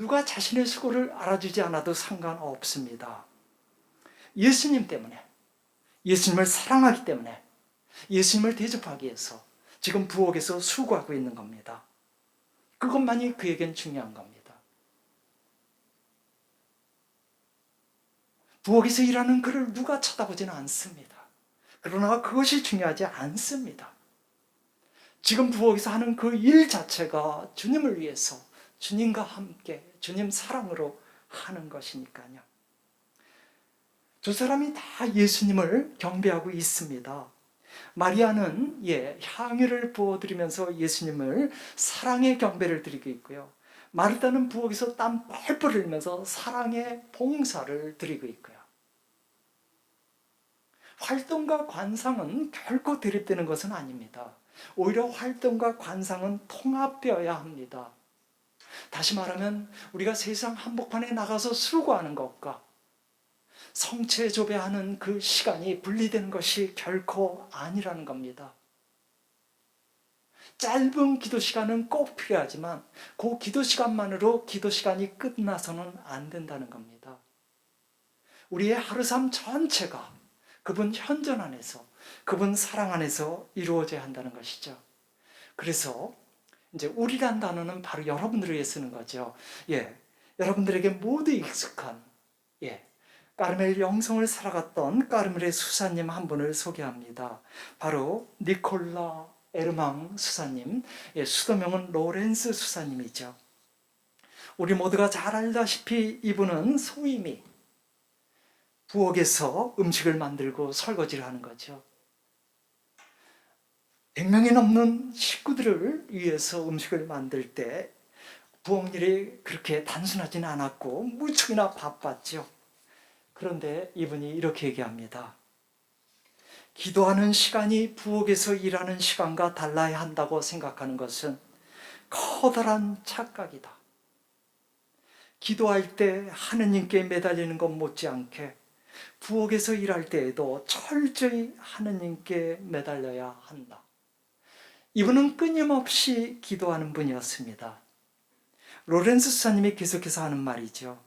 누가 자신의 수고를 알아주지 않아도 상관없습니다. 예수님 때문에, 예수님을 사랑하기 때문에, 예수님을 대접하기 위해서 지금 부엌에서 수고하고 있는 겁니다. 그것만이 그에겐 중요한 겁니다. 부엌에서 일하는 그를 누가 쳐다보지는 않습니다. 그러나 그것이 중요하지 않습니다. 지금 부엌에서 하는 그 일 자체가 주님을 위해서, 주님과 함께, 주님 사랑으로 하는 것이니까요. 두 사람이 다 예수님을 경배하고 있습니다. 마리아는 향유를 부어드리면서 예수님을 사랑의 경배를 드리고 있고요. 마르다는 부엌에서 땀 뻘뻘 흘리면서 사랑의 봉사를 드리고 있고요. 활동과 관상은 결코 대립되는 것은 아닙니다. 오히려 활동과 관상은 통합되어야 합니다. 다시 말하면 우리가 세상 한복판에 나가서 수고하는 것과 성체조배하는 그 시간이 분리되는 것이 결코 아니라는 겁니다. 짧은 기도 시간은 꼭 필요하지만 그 기도 시간만으로 기도 시간이 끝나서는 안 된다는 겁니다. 우리의 하루삶 전체가 그분 현존 안에서, 그분 사랑 안에서 이루어져야 한다는 것이죠. 그래서 이제 우리란 단어는 바로 여러분들을 위해 쓰는 거죠. 여러분들에게 모두 익숙한 까르멜 영성을 살아갔던 까르멜의 수사님 한 분을 소개합니다. 바로 니콜라 에르망 수사님, 수도명은 로렌스 수사님이죠. 우리 모두가 잘 알다시피 이분은 소임이 부엌에서 음식을 만들고 설거지를 하는 거죠. 100명이 넘는 식구들을 위해서 음식을 만들 때 부엌일이 그렇게 단순하지는 않았고 무척이나 바빴죠. 그런데 이분이 이렇게 얘기합니다. 기도하는 시간이 부엌에서 일하는 시간과 달라야 한다고 생각하는 것은 커다란 착각이다. 기도할 때 하느님께 매달리는 것 못지않게 부엌에서 일할 때에도 철저히 하느님께 매달려야 한다. 이분은 끊임없이 기도하는 분이었습니다. 로렌스 수사님이 계속해서 하는 말이죠.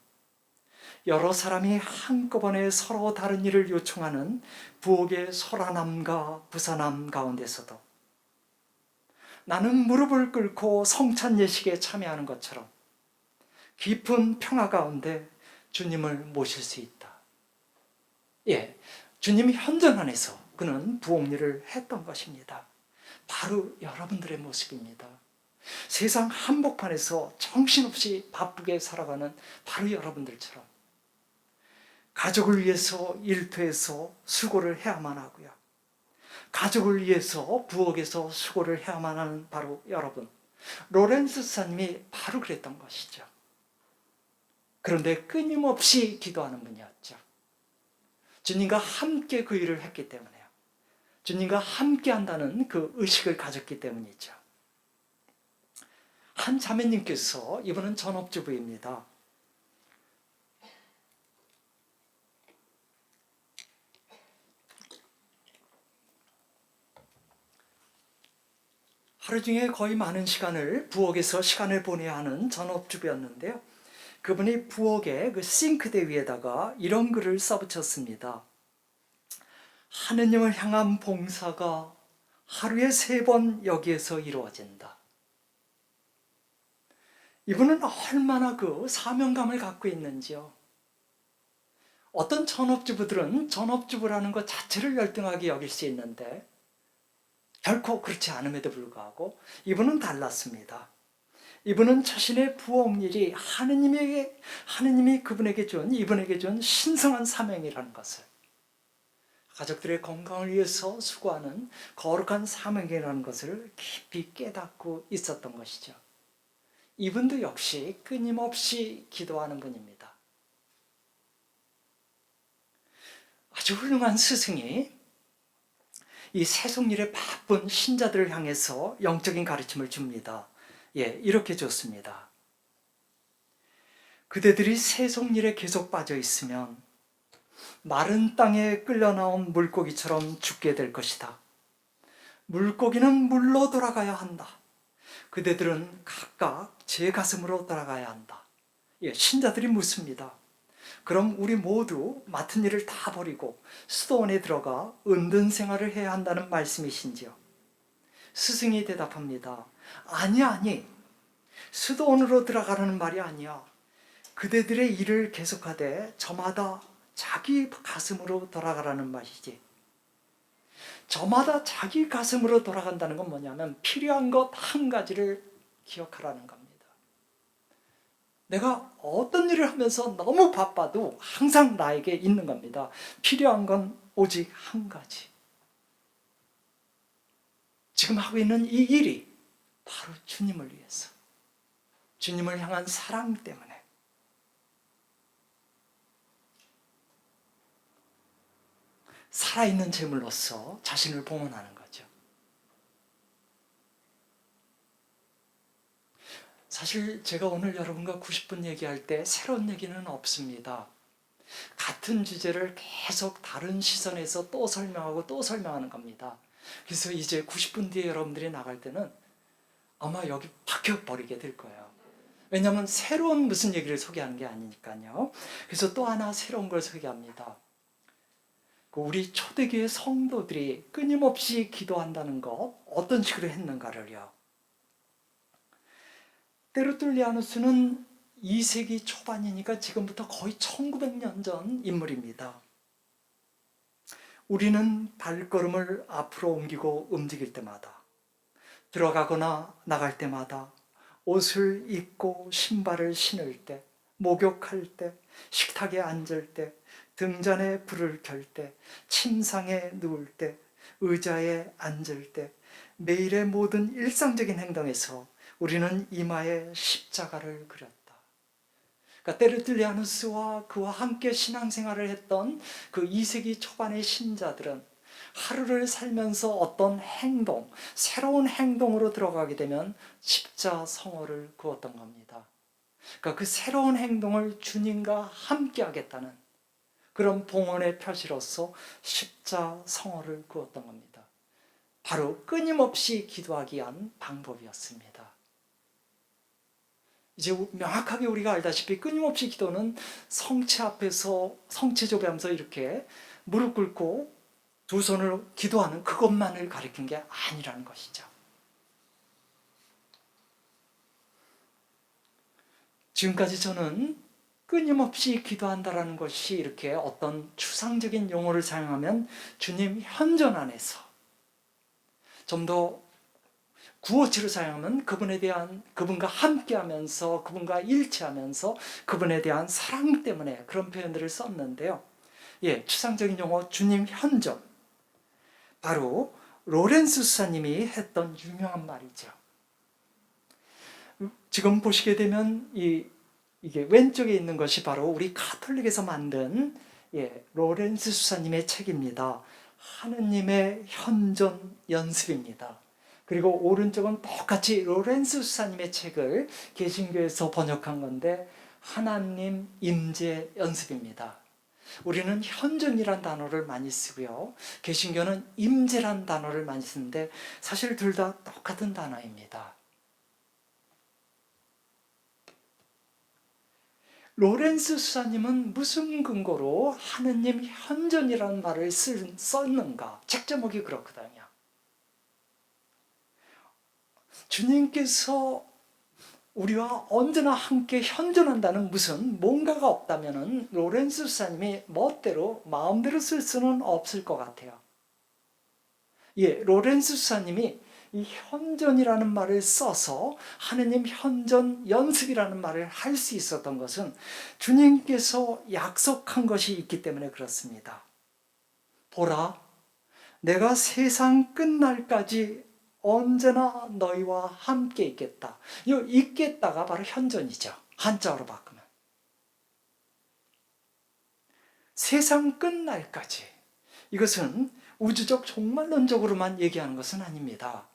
여러 사람이 한꺼번에 서로 다른 일을 요청하는 부엌의 소란함과 부산함 가운데서도 나는 무릎을 꿇고 성찬 예식에 참여하는 것처럼 깊은 평화 가운데 주님을 모실 수 있다. 주님 현존 안에서 그는 부엌 일을 했던 것입니다. 바로 여러분들의 모습입니다. 세상 한복판에서 정신없이 바쁘게 살아가는 바로 여러분들처럼 가족을 위해서 일터에서 수고를 해야만 하고요. 가족을 위해서 부엌에서 수고를 해야만 하는 바로 여러분. 로렌스 사님이 바로 그랬던 것이죠. 그런데 끊임없이 기도하는 분이었죠. 주님과 함께 그 일을 했기 때문에요. 주님과 함께 한다는 그 의식을 가졌기 때문이죠. 한 자매님께서, 이분은 전업주부입니다. 하루 중에 거의 많은 시간을 부엌에서 시간을 보내야 하는 전업주부였는데요. 그분이 부엌의 그 싱크대 위에다가 이런 글을 써붙였습니다. 하느님을 향한 봉사가 하루에 3번 여기에서 이루어진다. 이분은 얼마나 그 사명감을 갖고 있는지요. 어떤 전업주부들은 전업주부라는 것 자체를 열등하게 여길 수 있는데 결코 그렇지 않음에도 불구하고 이분은 달랐습니다. 이분은 자신의 부엌 일이 하느님이 그분에게 준, 이분에게 준 신성한 사명이라는 것을, 가족들의 건강을 위해서 수고하는 거룩한 사명이라는 것을 깊이 깨닫고 있었던 것이죠. 이분도 역시 끊임없이 기도하는 분입니다. 아주 훌륭한 스승이 이 세속일에 바쁜 신자들을 향해서 영적인 가르침을 줍니다. 이렇게 줬습니다. 그대들이 세속일에 계속 빠져 있으면 마른 땅에 끌려나온 물고기처럼 죽게 될 것이다. 물고기는 물로 돌아가야 한다. 그대들은 각각 제 가슴으로 돌아가야 한다. 신자들이 묻습니다. 그럼 우리 모두 맡은 일을 다 버리고 수도원에 들어가 은둔 생활을 해야 한다는 말씀이신지요? 스승이 대답합니다. 아니. 수도원으로 들어가라는 말이 아니야. 그대들의 일을 계속하되 저마다 자기 가슴으로 돌아가라는 말이지. 저마다 자기 가슴으로 돌아간다는 건 뭐냐면 필요한 것 한 가지를 기억하라는 겁니다. 내가 어떤 일을 하면서 너무 바빠도 항상 나에게 있는 겁니다. 필요한 건 오직 한 가지. 지금 하고 있는 이 일이 바로 주님을 위해서, 주님을 향한 사랑 때문에. 살아있는 제물로서 자신을 봉헌하는 거죠. 사실 제가 오늘 여러분과 90분 얘기할 때 새로운 얘기는 없습니다. 같은 주제를 계속 다른 시선에서 또 설명하고 또 설명하는 겁니다. 그래서 이제 90분 뒤에 여러분들이 나갈 때는 아마 여기 박혀버리게 될 거예요. 왜냐하면 새로운 무슨 얘기를 소개하는 게 아니니까요. 그래서 또 하나 새로운 걸 소개합니다. 우리 초대교회 성도들이 끊임없이 기도한다는 것, 어떤 식으로 했는가를요. 테르툴리아누스는 2세기 초반이니까 지금부터 거의 1900년 전 인물입니다. 우리는 발걸음을 앞으로 옮기고 움직일 때마다, 들어가거나 나갈 때마다, 옷을 입고 신발을 신을 때, 목욕할 때, 식탁에 앉을 때, 등잔에 불을 켤 때, 침상에 누울 때, 의자에 앉을 때, 매일의 모든 일상적인 행동에서 우리는 이마에 십자가를 그렸다. 그러니까 테르툴리아누스와 그와 함께 신앙생활을 했던 그 2세기 초반의 신자들은 하루를 살면서 어떤 행동, 새로운 행동으로 들어가게 되면 십자성어를 그었던 겁니다. 그러니까 그 새로운 행동을 주님과 함께 하겠다는 그런 봉헌의 표시로서 십자성어를 그었던 겁니다. 바로 끊임없이 기도하기 위한 방법이었습니다. 이제 명확하게 우리가 알다시피 끊임없이 기도는 성체 앞에서 성체 조배하면서 이렇게 무릎 꿇고 두 손을 기도하는 그것만을 가리킨 게 아니라는 것이죠. 지금까지 저는 끊임없이 기도한다라는 것이 이렇게 어떤 추상적인 용어를 사용하면 주님 현존 안에서, 좀 더 구어체를 사용하면 그분과 함께하면서, 그분과 일치하면서 그분에 대한 사랑 때문에 그런 표현들을 썼는데요. 추상적인 용어 주님 현존, 바로 로렌스 수사님이 했던 유명한 말이죠. 지금 보시게 되면 이게 왼쪽에 있는 것이 바로 우리 가톨릭에서 만든 로렌스 수사님의 책입니다. 하느님의 현존 연습입니다. 그리고 오른쪽은 똑같이 로렌스 수사님의 책을 개신교에서 번역한 건데 하나님 임재 연습입니다. 우리는 현존이란 단어를 많이 쓰고요. 개신교는 임재란 단어를 많이 쓰는데 사실 둘 다 똑같은 단어입니다. 로렌스 수사님은 무슨 근거로 하느님 현존이라는 말을 썼는가? 책 제목이 그렇거든요. 주님께서 우리와 언제나 함께 현존한다는 무슨 뭔가가 없다면 로렌스 수사님이 멋대로 마음대로 쓸 수는 없을 것 같아요. 로렌스 수사님이 이 현존이라는 말을 써서 하느님 현존 연습이라는 말을 할 수 있었던 것은 주님께서 약속한 것이 있기 때문에 그렇습니다. 보라, 내가 세상 끝날까지 언제나 너희와 함께 있겠다. 이 있겠다가 바로 현존이죠. 한자어로 바꾸면. 세상 끝날까지. 이것은 우주적 종말론적으로만 얘기하는 것은 아닙니다.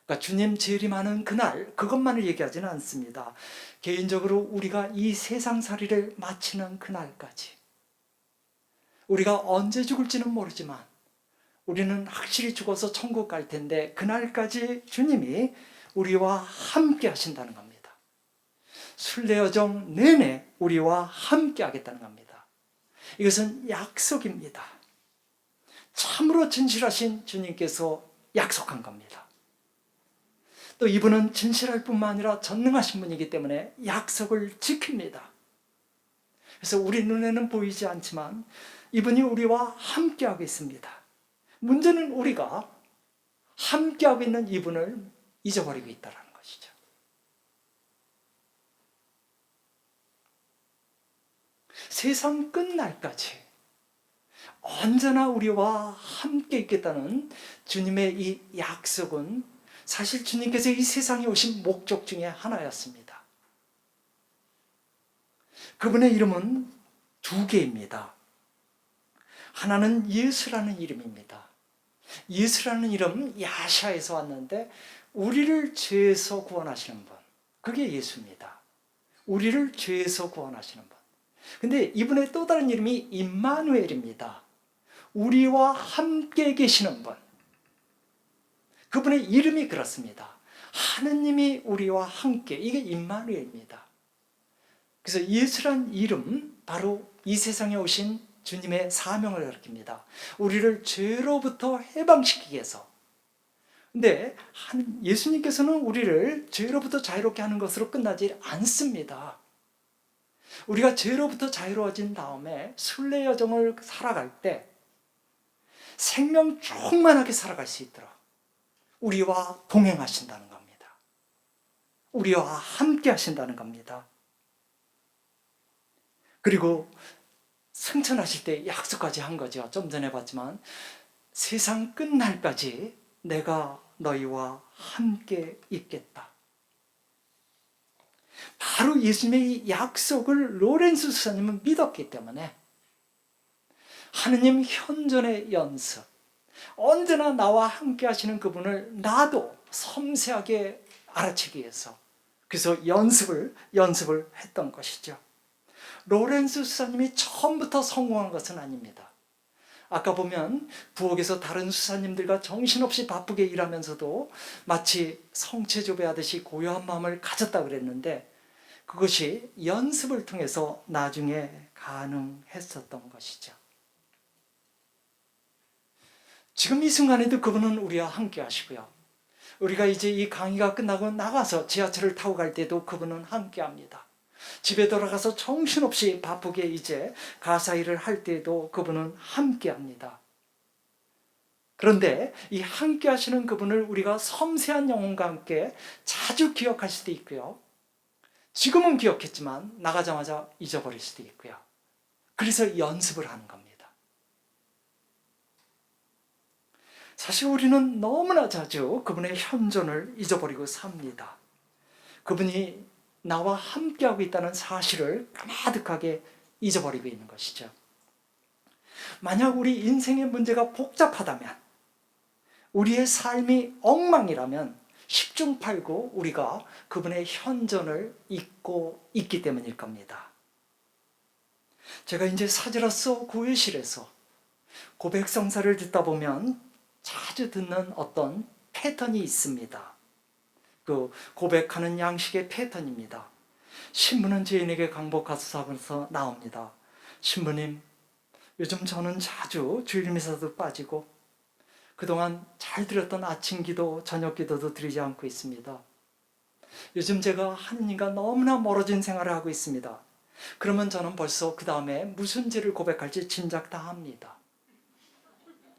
그러니까 주님 재림하는 그날, 그것만을 얘기하지는 않습니다. 개인적으로 우리가 이 세상살이를 마치는 그날까지. 우리가 언제 죽을지는 모르지만 우리는 확실히 죽어서 천국 갈 텐데 그날까지 주님이 우리와 함께 하신다는 겁니다. 순례여정 내내 우리와 함께 하겠다는 겁니다. 이것은 약속입니다. 참으로 진실하신 주님께서 약속한 겁니다. 또 이분은 진실할 뿐만 아니라 전능하신 분이기 때문에 약속을 지킵니다. 그래서 우리 눈에는 보이지 않지만 이분이 우리와 함께하고 있습니다. 문제는 우리가 함께하고 있는 이분을 잊어버리고 있다는 것이죠. 세상 끝날까지 언제나 우리와 함께 있겠다는 주님의 이 약속은 사실 주님께서 이 세상에 오신 목적 중에 하나였습니다. 그분의 이름은 두 개입니다. 하나는 예수라는 이름입니다. 예수라는 이름 야샤에서 왔는데 우리를 죄에서 구원하시는 분, 그게 예수입니다. 우리를 죄에서 구원하시는 분. 근데 이분의 또 다른 이름이 임마누엘입니다. 우리와 함께 계시는 분. 그분의 이름이 그렇습니다. 하느님이 우리와 함께, 이게 임마누엘입니다. 그래서 예수란 이름, 바로 이 세상에 오신 주님의 사명을 가리킵니다. 우리를 죄로부터 해방시키기 위해서. 근데 예수님께서는 우리를 죄로부터 자유롭게 하는 것으로 끝나지 않습니다. 우리가 죄로부터 자유로워진 다음에 순례 여정을 살아갈 때 생명 충만하게 살아갈 수 있도록 우리와 동행하신다는 겁니다. 우리와 함께 하신다는 겁니다. 그리고 승천하실 때 약속까지 한 거죠. 좀 전에 봤지만 세상 끝날까지 내가 너희와 함께 있겠다. 바로 예수님의 이 약속을 로렌스 수사님은 믿었기 때문에 하느님 현존의 연습, 언제나 나와 함께 하시는 그분을 나도 섬세하게 알아채기 위해서 그래서 연습을 했던 것이죠. 로렌스 수사님이 처음부터 성공한 것은 아닙니다. 아까 보면 부엌에서 다른 수사님들과 정신없이 바쁘게 일하면서도 마치 성체조배하듯이 고요한 마음을 가졌다 그랬는데 그것이 연습을 통해서 나중에 가능했었던 것이죠. 지금 이 순간에도 그분은 우리와 함께 하시고요. 우리가 이제 이 강의가 끝나고 나가서 지하철을 타고 갈 때도 그분은 함께 합니다. 집에 돌아가서 정신없이 바쁘게 이제 가사 일을 할 때에도 그분은 함께 합니다. 그런데 이 함께 하시는 그분을 우리가 섬세한 영혼과 함께 자주 기억할 수도 있고요. 지금은 기억했지만 나가자마자 잊어버릴 수도 있고요. 그래서 연습을 하는 겁니다. 사실 우리는 너무나 자주 그분의 현존을 잊어버리고 삽니다. 그분이 나와 함께하고 있다는 사실을 가득하게 잊어버리고 있는 것이죠. 만약 우리 인생의 문제가 복잡하다면, 우리의 삶이 엉망이라면 10중8구 우리가 그분의 현존을 잊고 있기 때문일 겁니다. 제가 이제 사제로서 교회실에서 고백성사를 듣다 보면 자주 듣는 어떤 패턴이 있습니다. 그 고백하는 양식의 패턴입니다. 신부는 죄인에게 강복하소서 나옵니다. 신부님, 요즘 저는 자주 주일 미사도 빠지고 그동안 잘 드렸던 아침 기도, 저녁 기도도 드리지 않고 있습니다. 요즘 제가 하느님과 너무나 멀어진 생활을 하고 있습니다. 그러면 저는 벌써 그 다음에 무슨 죄를 고백할지 짐작 다 합니다.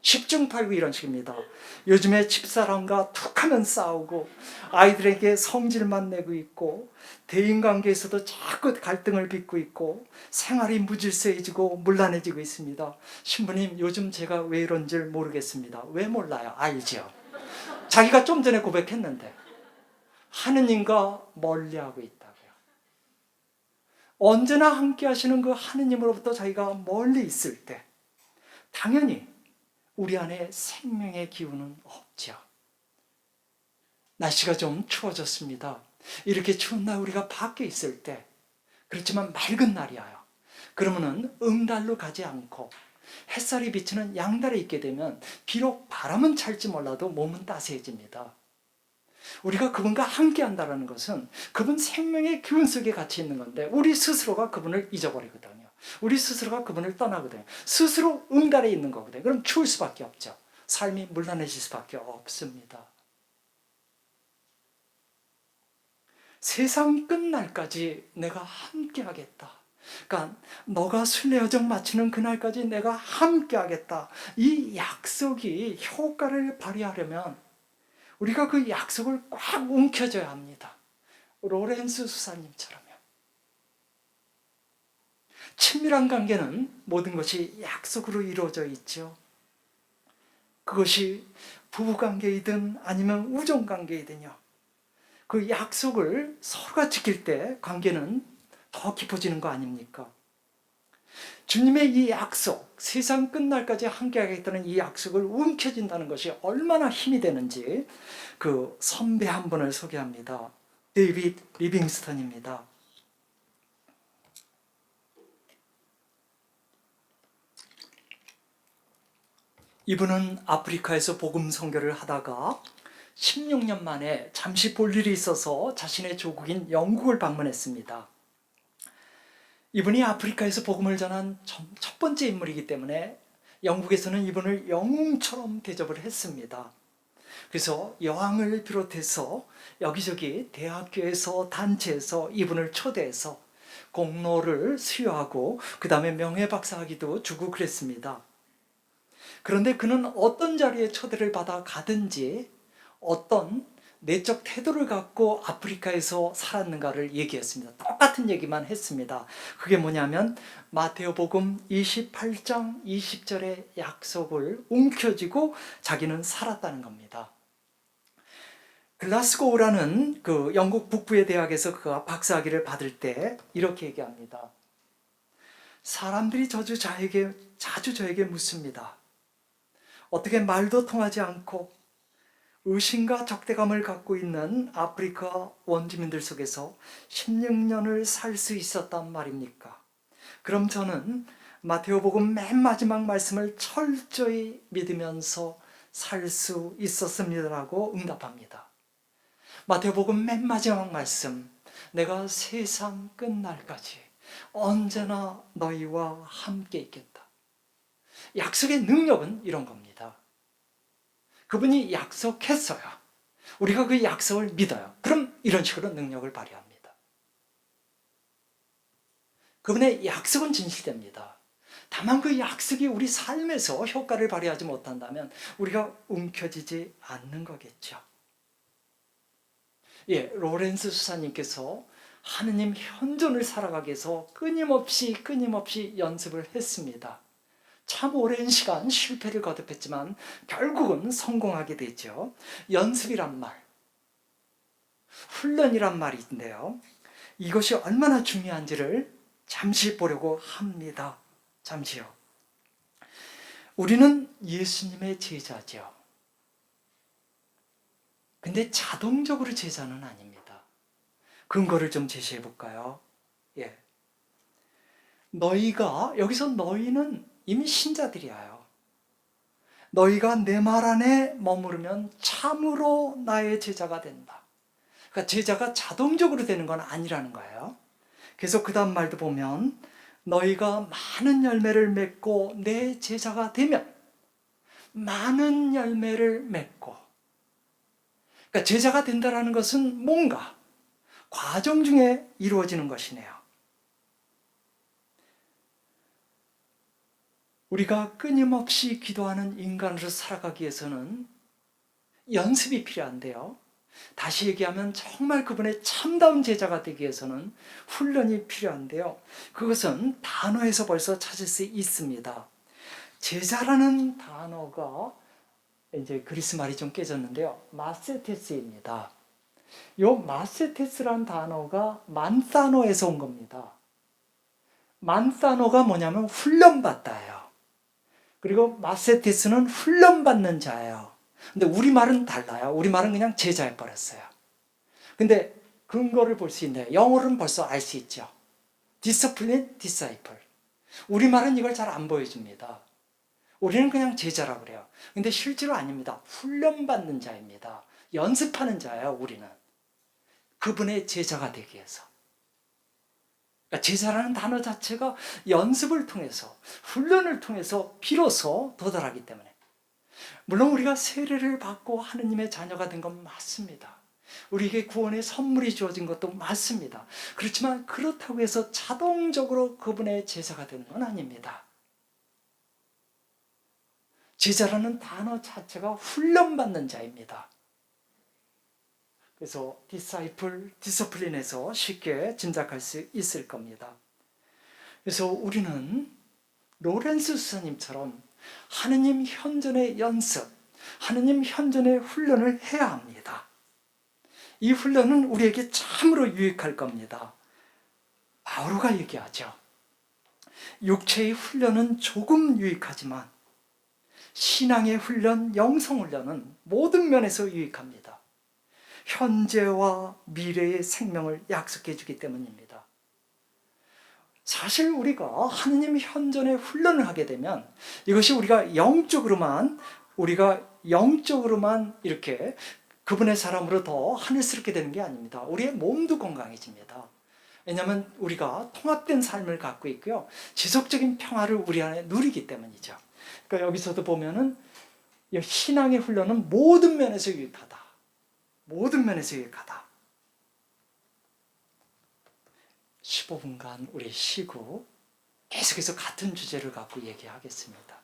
10중8구 이런 식입니다. 요즘에 집사람과 툭하면 싸우고 아이들에게 성질만 내고 있고 대인관계에서도 자꾸 갈등을 빚고 있고 생활이 무질서해지고 문란해지고 있습니다. 신부님, 요즘 제가 왜 이런지 모르겠습니다. 왜 몰라요? 알죠. 자기가 좀 전에 고백했는데 하느님과 멀리하고 있다고요. 언제나 함께 하시는 그 하느님으로부터 자기가 멀리 있을 때 당연히 우리 안에 생명의 기운은 없죠. 날씨가 좀 추워졌습니다. 이렇게 추운 날 우리가 밖에 있을 때, 그렇지만 맑은 날이에요. 그러면은 응달로 가지 않고 햇살이 비치는 양달에 있게 되면 비록 바람은 찰지 몰라도 몸은 따스해집니다. 우리가 그분과 함께 한다는 것은 그분 생명의 기운 속에 같이 있는 건데 우리 스스로가 그분을 잊어버리거든요. 우리 스스로가 그분을 떠나거든요. 스스로 응달에 있는 거거든요. 그럼 추울 수밖에 없죠. 삶이 물란해질 수밖에 없습니다. 세상 끝날까지 내가 함께 하겠다. 그러니까 너가 순례 여정 마치는 그날까지 내가 함께 하겠다. 이 약속이 효과를 발휘하려면 우리가 그 약속을 꽉 움켜줘야 합니다. 로렌스 수사님처럼요. 친밀한 관계는 모든 것이 약속으로 이루어져 있죠. 그것이 부부관계이든 아니면 우정관계이든요. 그 약속을 서로가 지킬 때 관계는 더 깊어지는 거 아닙니까? 주님의 이 약속, 세상 끝날까지 함께하겠다는 이 약속을 움켜쥔다는 것이 얼마나 힘이 되는지 그 선배 한 분을 소개합니다. 데이빗 리빙스턴입니다. 이분은 아프리카에서 복음 선교를 하다가 16년 만에 잠시 볼 일이 있어서 자신의 조국인 영국을 방문했습니다. 이분이 아프리카에서 복음을 전한 첫 번째 인물이기 때문에 영국에서는 이분을 영웅처럼 대접을 했습니다. 그래서 여왕을 비롯해서 여기저기 대학교에서 단체에서 이분을 초대해서 공로를 수여하고 그 다음에 명예박사학위도 주고 그랬습니다. 그런데 그는 어떤 자리에 초대를 받아 가든지 어떤 내적 태도를 갖고 아프리카에서 살았는가를 얘기했습니다. 똑같은 얘기만 했습니다. 그게 뭐냐면 마테오복음 28장 20절의 약속을 움켜쥐고 자기는 살았다는 겁니다. 글라스고우라는 그 영국 북부의 대학에서 그가 박사학위를 받을 때 이렇게 얘기합니다. 사람들이 자주 저에게 묻습니다. 어떻게 말도 통하지 않고 의심과 적대감을 갖고 있는 아프리카 원주민들 속에서 16년을 살 수 있었단 말입니까? 그럼 저는 마테오복음 맨 마지막 말씀을 철저히 믿으면서 살 수 있었습니다라고 응답합니다. 마테오복음 맨 마지막 말씀, 내가 세상 끝날까지 언제나 너희와 함께 있겠다. 약속의 능력은 이런 겁니다. 그분이 약속했어요. 우리가 그 약속을 믿어요. 그럼 이런 식으로 능력을 발휘합니다. 그분의 약속은 진실됩니다. 다만 그 약속이 우리 삶에서 효과를 발휘하지 못한다면 우리가 움켜쥐지 않는 거겠죠. 예, 로렌스 수사님께서 하느님 현존을 살아가기 위해서 끊임없이 연습을 했습니다. 참 오랜 시간 실패를 거듭했지만 결국은 성공하게 되죠. 연습이란 말, 훈련이란 말이 있는데요. 이것이 얼마나 중요한지를 잠시 보려고 합니다. 잠시요. 우리는 예수님의 제자죠. 근데 자동적으로 제자는 아닙니다. 근거를 좀 제시해 볼까요? 예. 여기서 너희는 이미 신자들이에요. 너희가 내 말 안에 머무르면 참으로 나의 제자가 된다. 그러니까 제자가 자동적으로 되는 건 아니라는 거예요. 그래서 그 다음 말도 보면 너희가 많은 열매를 맺고 내 제자가 되면 많은 열매를 맺고, 그러니까 제자가 된다는 것은 뭔가 과정 중에 이루어지는 것이네요. 우리가 끊임없이 기도하는 인간으로 살아가기 위해서는 연습이 필요한데요. 다시 얘기하면 정말 그분의 참다운 제자가 되기 위해서는 훈련이 필요한데요. 그것은 단어에서 벌써 찾을 수 있습니다. 제자라는 단어가 이제 그리스 말이 좀 깨졌는데요. 마세테스입니다. 이 마세테스라는 단어가 만사노에서 온 겁니다. 만사노가 뭐냐면 훈련받다예요. 그리고 마세테스는 훈련받는 자예요. 근데 우리말은 달라요. 우리말은 그냥 제자해 버렸어요. 근데 근거를 볼 수 있네요. 영어로는 벌써 알 수 있죠. discipline, disciple. 우리말은 이걸 잘 안 보여줍니다. 우리는 그냥 제자라고 그래요. 근데 실제로 아닙니다. 훈련받는 자입니다. 연습하는 자야, 우리는. 그분의 제자가 되기 위해서. 그러니까 제자라는 단어 자체가 연습을 통해서, 훈련을 통해서 비로소 도달하기 때문에. 물론 우리가 세례를 받고 하느님의 자녀가 된 건 맞습니다. 우리에게 구원의 선물이 주어진 것도 맞습니다. 그렇지만 그렇다고 해서 자동적으로 그분의 제자가 되는 건 아닙니다. 제자라는 단어 자체가 훈련받는 자입니다. 그래서 디사이플, 디서플린에서 쉽게 짐작할 수 있을 겁니다. 그래서 우리는 로렌스 수사님처럼 하느님 현존의 연습, 하느님 현존의 훈련을 해야 합니다. 이 훈련은 우리에게 참으로 유익할 겁니다. 바오로가 얘기하죠. 육체의 훈련은 조금 유익하지만 신앙의 훈련, 영성 훈련은 모든 면에서 유익합니다. 현재와 미래의 생명을 약속해 주기 때문입니다. 사실 우리가 하느님 현존의 훈련을 하게 되면 이것이 우리가 영적으로만 이렇게 그분의 사람으로 더 하늘스럽게 되는 게 아닙니다. 우리의 몸도 건강해집니다. 왜냐하면 우리가 통합된 삶을 갖고 있고요. 지속적인 평화를 우리 안에 누리기 때문이죠. 그러니까 여기서도 보면은 신앙의 훈련은 모든 면에서 유익하다. 모든 면에서 유익하다. 15분간 우리 쉬고 계속해서 같은 주제를 갖고 얘기하겠습니다.